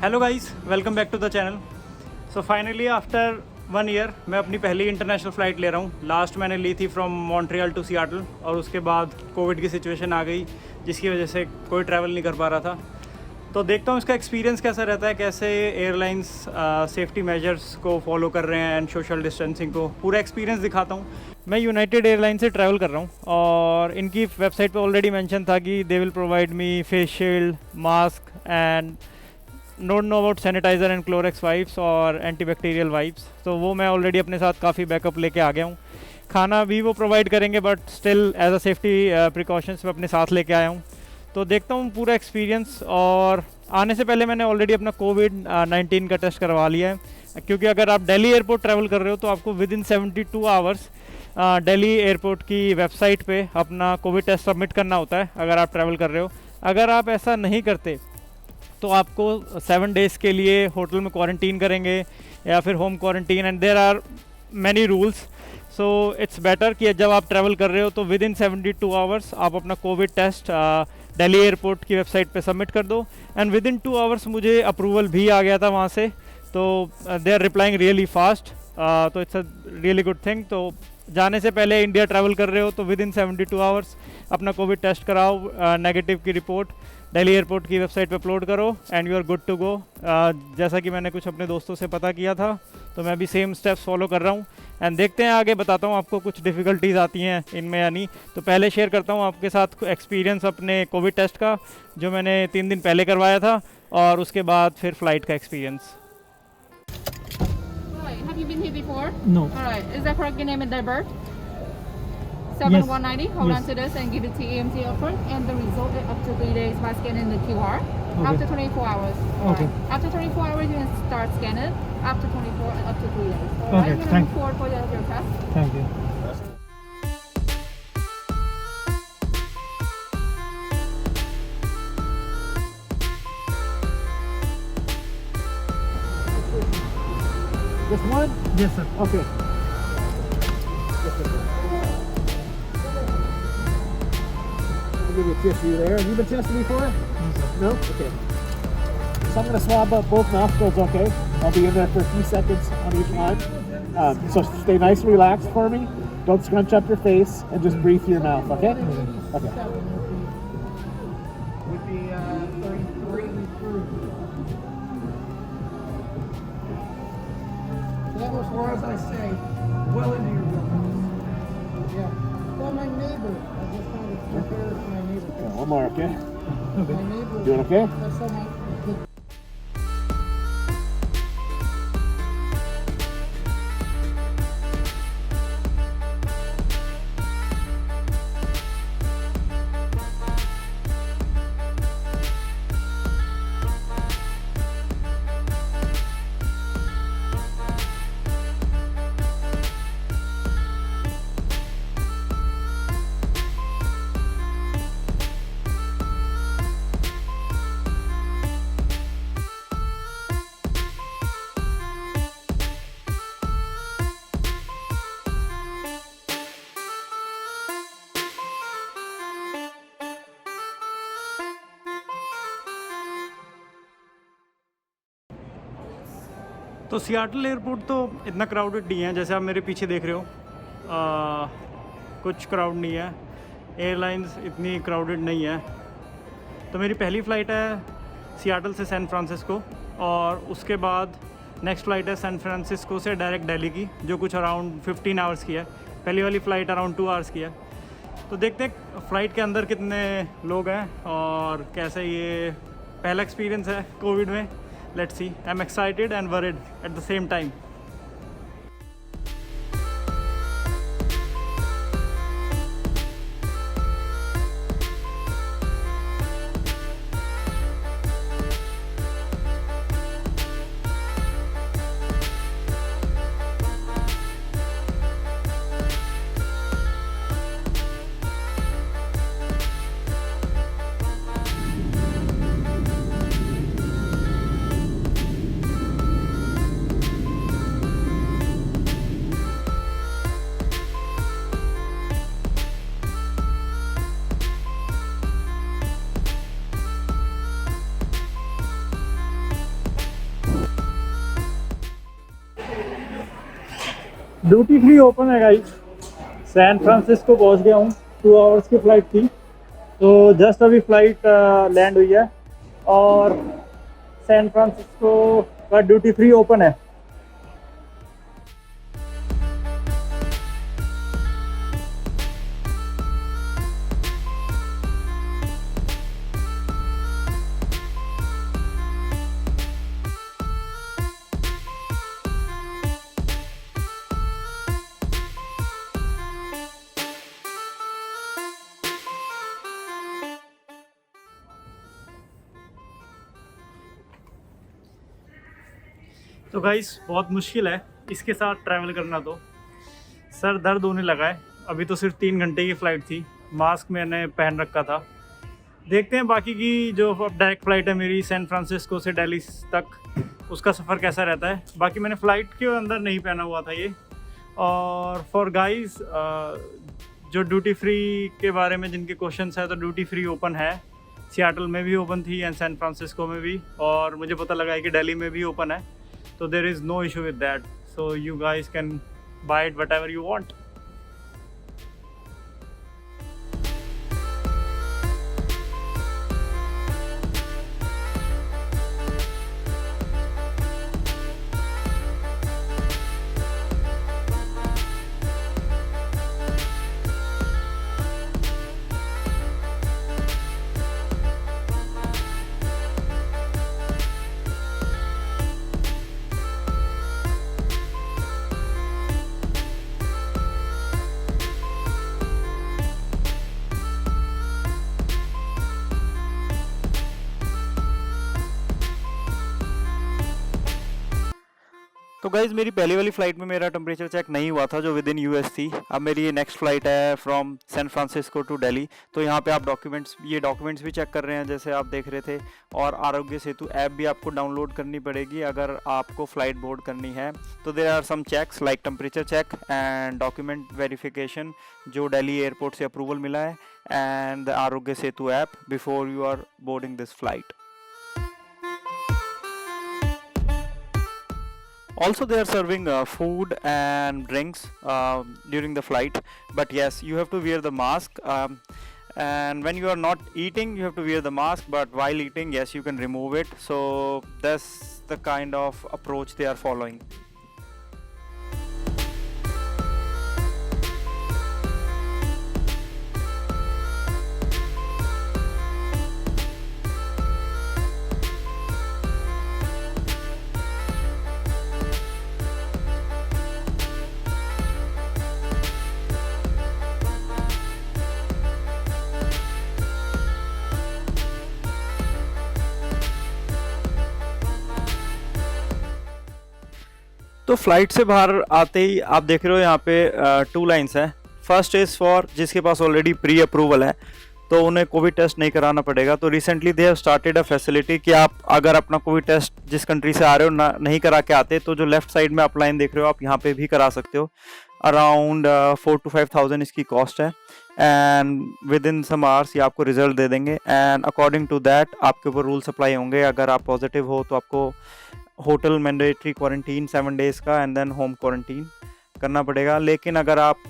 Hello guys, welcome back to the channel. So finally after 1 year मैं अपनी पहली international flight ले रहा हूँ। लास्ट मैंने ली थी फ्रॉम मॉन्ट्रियल टू सियाटल और उसके बाद कोविड की सिचुएशन आ गई जिसकी वजह से कोई ट्रैवल नहीं कर पा रहा था। तो देखता हूँ इसका एक्सपीरियंस कैसा रहता है, कैसे एयरलाइंस सेफ्टी मेजर्स को फॉलो कर रहे हैं एंड सोशल डिस्टेंसिंग को, पूरा एक्सपीरियंस दिखाता हूँ। मैं यूनाइटेड एयरलाइन से ट्रैवल कर रहा हूँ और इनकी वेबसाइट पे ऑलरेडी मेंशन था कि they will provide me face shield, mask and note know about sanitizer and Clorox wipes और एंटीबैक्टीरियल वाइप्स। तो वो मैं ऑलरेडी अपने साथ काफ़ी बैकअप लेके आ गया हूँ। खाना भी वो प्रोवाइड करेंगे but still as a safety precautions मैं अपने साथ लेके आया हूँ। तो देखता हूँ पूरा एक्सपीरियंस। और आने से पहले मैंने ऑलरेडी अपना कोविड-19 का टेस्ट करवा लिया है, क्योंकि अगर आप दिल्ली एयरपोर्ट ट्रैवल कर रहे हो तो आपको with in 72 hours Delhi airport की वेबसाइट पे अपना कोविड टेस्ट सबमिट करना होता है अगर आप ट्रैवल कर रहे हो। अगर आप ऐसा नहीं करते तो आपको 7 डेज़ के लिए होटल में क्वारंटीन करेंगे या फिर home quarantine, and there are many rules. So it's better कि जब आप ट्रैवल कर रहे हो तो विद इन 72 आवर्स आप अपना कोविड टेस्ट दिल्ली एयरपोर्ट की वेबसाइट पे सबमिट कर दो। एंड विद इन 2 आवर्स मुझे अप्रूवल भी आ गया था वहाँ से। तो they are replying really fast, तो it's a really good thing. तो जाने से पहले इंडिया ट्रैवल कर रहे हो तो विद इन 72 आवर्स अपना कोविड टेस्ट कराओ, नेगेटिव की रिपोर्ट दिल्ली एयरपोर्ट की वेबसाइट पे अपलोड करो and you are good to go. जैसा कि मैंने कुछ अपने दोस्तों से पता किया था तो मैं भी सेम स्टेप्स फॉलो कर रहा हूँ एंड देखते हैं आगे। बताता हूँ आपको कुछ डिफ़िकल्टीज़ आती हैं इनमें या नहीं। तो पहले शेयर करता हूँ आपके साथ एक्सपीरियंस अपने कोविड टेस्ट का जो मैंने 3 दिन पहले करवाया था, और उसके बाद फिर फ़्लाइट का experience. Have you been here before? No. Alright, is that correct? Your name and date of birth? 7190. Hold on to this and give it to EMT upfront, and the result is up to 3 days by scanning the QR. Okay. After 24 hours. Alright. Okay. After 24 hours, you can start scanning. After 24 and up to 3 days. Alright. Okay, You're gonna thank- move forward for your test. Thank you. Just one? Yes, sir. Okay. I'll give you a tissue there. Have you been tested before? No, sir. No? Okay. So I'm going to swab up both nostrils, okay? I'll be in there for a few seconds on each one. So stay nice and relaxed for me. Don't scrunch up your face and just breathe through your mouth, okay? Okay. With the 33 That was far as I say, well into your room. Yeah. Well, my neighbor, I just kind of compare it to my neighbor. Okay, one more, okay? My neighbor. Doing okay? That's so much. तो Seattle airport तो इतना crowded नहीं है जैसे आप मेरे पीछे देख रहे हो। कुछ क्राउड नहीं है, एयरलाइंस इतनी क्राउडेड नहीं है। तो मेरी पहली फ़्लाइट है सियाटल से सैन फ्रांसिस्को, और उसके बाद नेक्स्ट फ़्लाइट है सैन फ्रांसिस्को से डायरेक्ट दिल्ली की, जो कुछ अराउंड 15 आवर्स की है। पहली वाली फ़्लाइट अराउंड 2 आवर्स की है। तो देखते हैं फ़्लाइट के अंदर कितने लोग हैं और कैसे ये पहला एक्सपीरियंस है कोविड में। Let's see. I'm excited and worried at the same time. Duty free open है गाइस। सैन फ्रांसिस्को पहुंच गया हूँ, 2 आवर्स की फ़्लाइट थी, तो जस्ट अभी फ़्लाइट लैंड हुई है और सैन फ्रांसिस्को का ड्यूटी फ्री ओपन है। तो गाइस बहुत मुश्किल है इसके साथ ट्रैवल करना, तो सर दर्द होने लगा है। अभी तो सिर्फ 3 घंटे की फ़्लाइट थी, मास्क मैंने पहन रखा था। देखते हैं बाकी की जो अब डायरेक्ट फ़्लाइट है मेरी सैन फ्रांसिस्को से दिल्ली तक, उसका सफ़र कैसा रहता है। बाकी मैंने फ़्लाइट के अंदर नहीं पहना हुआ था ये। और फॉर गाइस जो ड्यूटी फ्री के बारे में जिनके क्वेश्चंस है, तो ड्यूटी फ्री ओपन है, सियाटल में भी ओपन थी एंड सैन फ्रांसिस्को में भी, और मुझे पता लगा है कि दिल्ली में भी ओपन है। So there is no issue with that. So you guys can buy it whatever you want. तो गाइज़ मेरी पहली वाली फ़्लाइट में मेरा टेम्परेचर चेक नहीं हुआ था, जो विद इन यूएस थी। अब मेरी ये नेक्स्ट फ़्लाइट है from San Francisco to Delhi, तो यहाँ पे आप डॉक्यूमेंट्स भी चेक कर रहे हैं जैसे आप देख रहे थे। और आरोग्य सेतु ऐप भी आपको डाउनलोड करनी पड़ेगी अगर आपको फ़्लाइट बोर्ड करनी है। तो there are some checks like temperature check and document verification, जो दिल्ली एयरपोर्ट से अप्रूवल मिला है, and the Aarogya Setu app before you are boarding this flight. Also they are serving food and drinks during the flight, but yes, you have to wear the mask, and when you are not eating you have to wear the mask, but while eating, yes, you can remove it. So that's the kind of approach they are following. तो flight से बाहर आते ही आप देख रहे हो यहाँ पे 2 लाइन्स हैं। फर्स्ट इज़ फॉर जिसके पास ऑलरेडी प्री अप्रूवल है, तो उन्हें कोविड टेस्ट नहीं कराना पड़ेगा। तो recently they have started a facility कि आप अगर अपना कोविड टेस्ट जिस कंट्री से आ रहे हो नहीं करा के आते, तो जो लेफ्ट साइड में आप लाइन देख रहे हो, आप यहाँ पे भी करा सकते हो। अराउंड 4 to 5,000 इसकी कॉस्ट है, and within some hours ये आपको रिजल्ट दे देंगे, एंड अकॉर्डिंग टू दैट आपके ऊपर रूल्स अप्लाई होंगे। अगर आप पॉजिटिव हो तो आपको होटल मैंडेटरी क्वारंटीन 7 डेज़ का एंड देन होम क्वारंटीन करना पड़ेगा। लेकिन अगर आप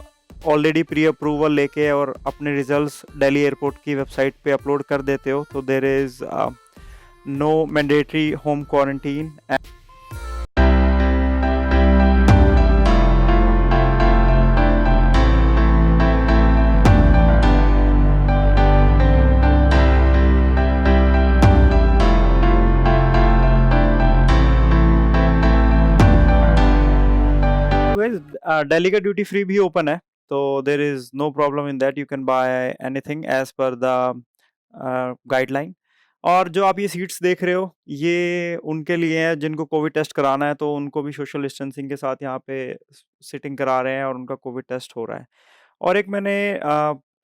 ऑलरेडी प्री अप्रूवल लेके और अपने रिजल्ट्स दिल्ली एयरपोर्ट की वेबसाइट पे अपलोड कर देते हो, तो there is no mandatory home quarantine. Delhi का ड्यूटी फ्री भी ओपन है, तो there is no problem in that, you can buy anything as per the guideline. और जो आप ये सीट्स देख रहे हो, ये उनके लिए हैं जिनको कोविड टेस्ट कराना है, तो उनको भी सोशल डिस्टेंसिंग के साथ यहाँ पे सिटिंग करा रहे हैं और उनका कोविड टेस्ट हो रहा है। और एक मैंने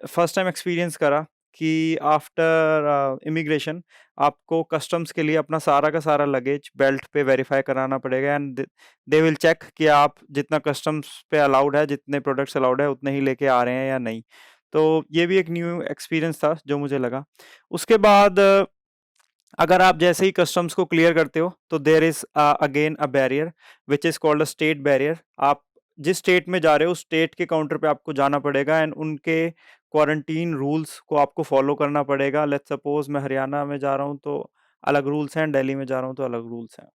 फर्स्ट टाइम एक्सपीरियंस करा कि आफ्टर इमिग्रेशन आपको कस्टम्स के लिए अपना सारा का सारा लगेज बेल्ट पे वेरीफाई कराना पड़ेगा, एंड दे विल चेक कि आप जितना कस्टम्स पे अलाउड है, जितने प्रोडक्ट्स अलाउड है, उतने ही लेके आ रहे हैं या नहीं। तो ये भी एक न्यू एक्सपीरियंस था जो मुझे लगा। उसके बाद अगर आप जैसे ही कस्टम्स को क्लियर करते हो, तो there is again a barrier which is called a state barrier. आप जिस स्टेट में जा रहे हो उस स्टेट के काउंटर पे आपको जाना पड़ेगा एंड उनके क्वारंटीन रूल्स को आपको फॉलो करना पड़ेगा। लेट्स सपोज मैं हरियाणा में जा रहा हूँ तो अलग रूल्स हैं, दिल्ली में जा रहा हूँ तो अलग रूल्स हैं।